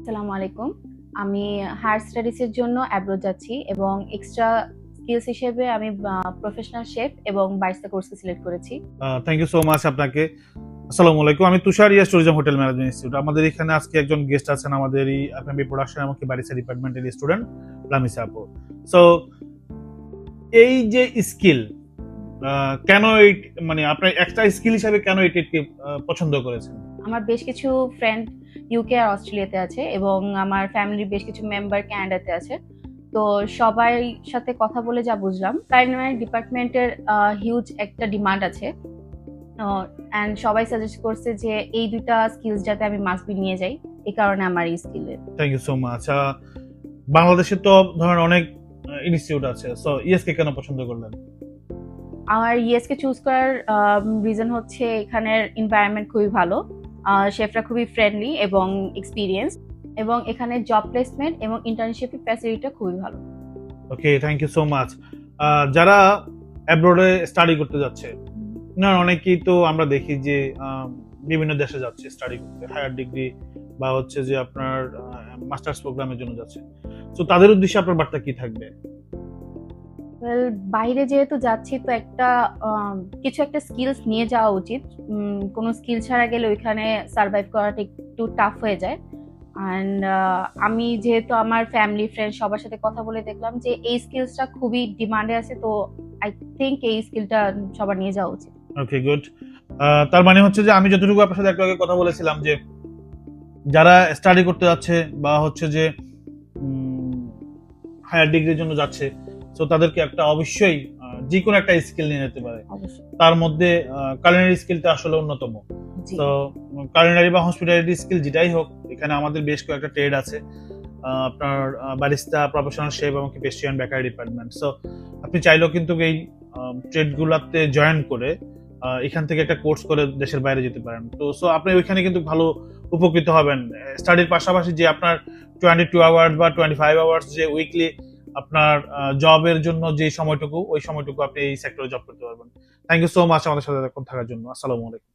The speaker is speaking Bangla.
আসসালামু আলাইকুম। আমি হায়ার স্টাডিজের জন্য অ্যাব্রোড যাচ্ছি এবং এক্সট্রা স্কিলস হিসেবে আমি প্রফেশনাল শেফ এবং বারিস্তা কোর্সে সিলেক্ট করেছি। থ্যাংক ইউ সো মাচ আপনাকে। আসসালামু আলাইকুম। আমি তুষার ইয়াস ট্যুরিজম হোটেল ম্যানেজমেন্ট ইনস্টিটিউট। আমাদের এখানে আজকে একজন গেস্ট আছেন, আমাদের এই এফএমবি প্রোডাকশন এবং বারিস্তা ডিপার্টমেন্টের স্টুডেন্ট লামিসা আপু। সো এই যে স্কিল কেন এই মানে আপনার একটা স্কিল হিসাবে কেন এটিকে পছন্দ করেছেন? আমার বেশ কিছু ফ্রেন্ড ইউকে আর অস্ট্রেলিয়াতে আছে এবং আমার ফ্যামিলির বেশ কিছু মেম্বার কানাডাতে আছে। তো সবাই সাথে কথা বলে যা বুঝলাম, কারিনারি ডিপার্টমেন্টের হিউজ একটা ডিমান্ড আছে। অ্যান্ড সবাই সাজেস্ট করছে যে এই দুইটা স্কিলস যাতে আমি মাস্ট বি নিয়ে যাই, এই কারণে আমার এই স্কিলের। Thank you so much. বাংলাদেশে তো ধরেন অনেক ইনস্টিটিউট আছে, সো ইএসকে কেন পছন্দ করলেন? আমার ইএসকে চুজ করার রিজন হচ্ছে এখানের এনভায়রনমেন্ট খুবই ভালো, শেফরা খুবই ফ্রেন্ডলি এবং এক্সপিরিয়েন্স, এবং এখানে জব প্লেসমেন্ট এবং ইন্টার্নশিপ ফ্যাসিলিটিটা খুবই ভালো। ওকে, থ্যাংক ইউ সো মাচ। যারা অ্যাব্রোডে স্টাডি করতে যাচ্ছে, না অনেকেই তো আমরা দেখি যে বিভিন্ন দেশে যাচ্ছে স্টাডি করতে, হায়ার ডিগ্রি বা হচ্ছে যে আপনার মাস্টার্স প্রোগ্রামের জন্য যাচ্ছে। তো তাদের উদ্দেশ্যে আপনার বার্তা কি থাকবে? ওয়েল, বাইরে যেহেতু যাচ্ছি তো একটা কিছু একটা স্কিলস নিয়ে যাওয়া উচিত। কোনো স্কিল ছাড়া গেলে ওইখানে সার্ভাইভ করাটা একটু টাফ হয়ে যায়। অ্যান্ড আমি যেহেতু আমার ফ্যামিলি ফ্রেন্ড সবার সাথে কথা বলে দেখলাম যে এই স্কিলসটা খুবই ডিমান্ডে আছে, তো আই থিঙ্ক এই স্কিলটা সবার নিয়ে যাওয়া উচিত। ওকে, গুড। তার মানে হচ্ছে যে আমি যতটুকু আপনার সাথে একটু আগে কথা বলেছিলাম যে যারা স্টাডি করতে যাচ্ছে বা হচ্ছে যে হায়ার ডিগ্রির জন্য যাচ্ছে, তো তাদেরকে একটা অবশ্যই যে কোনো একটা স্কিল নিয়ে যেতে পারে। অবশ্যই। তার মধ্যে কালিনারি স্কিলটা আসলে অন্যতম। জি। তো কালিনারি বা হসপিটালিটি স্কিল যেটাই হোক, এখানে আমাদের বেশ কয়েকটা ট্রেড আছে। আপনার বারিস্তা, প্রফেশনাল শেফ এবং pastry and bakery department. So আপনি চাইলেও কিন্তু এই ট্রেড গুলাতে জয়েন করে এখান থেকে একটা কোর্স করে দেশের বাইরে যেতে পারেন। তো সো আপনি ওইখানে কিন্তু ভালো উপকৃত হবেন। স্টাডির পাশাপাশি যে আপনার 22 আওয়ার্স বা 25 আওয়ার্স যে উইকলি আপনার জবের জন্য যে সময়টুকু, ওই সময়টুকু আপনি এই সেক্টরে জব করতে পারবেন। থ্যাংক ইউ সো মাচ আমাদের সাথে থাকার জন্য। আসসালামু আলাইকুম।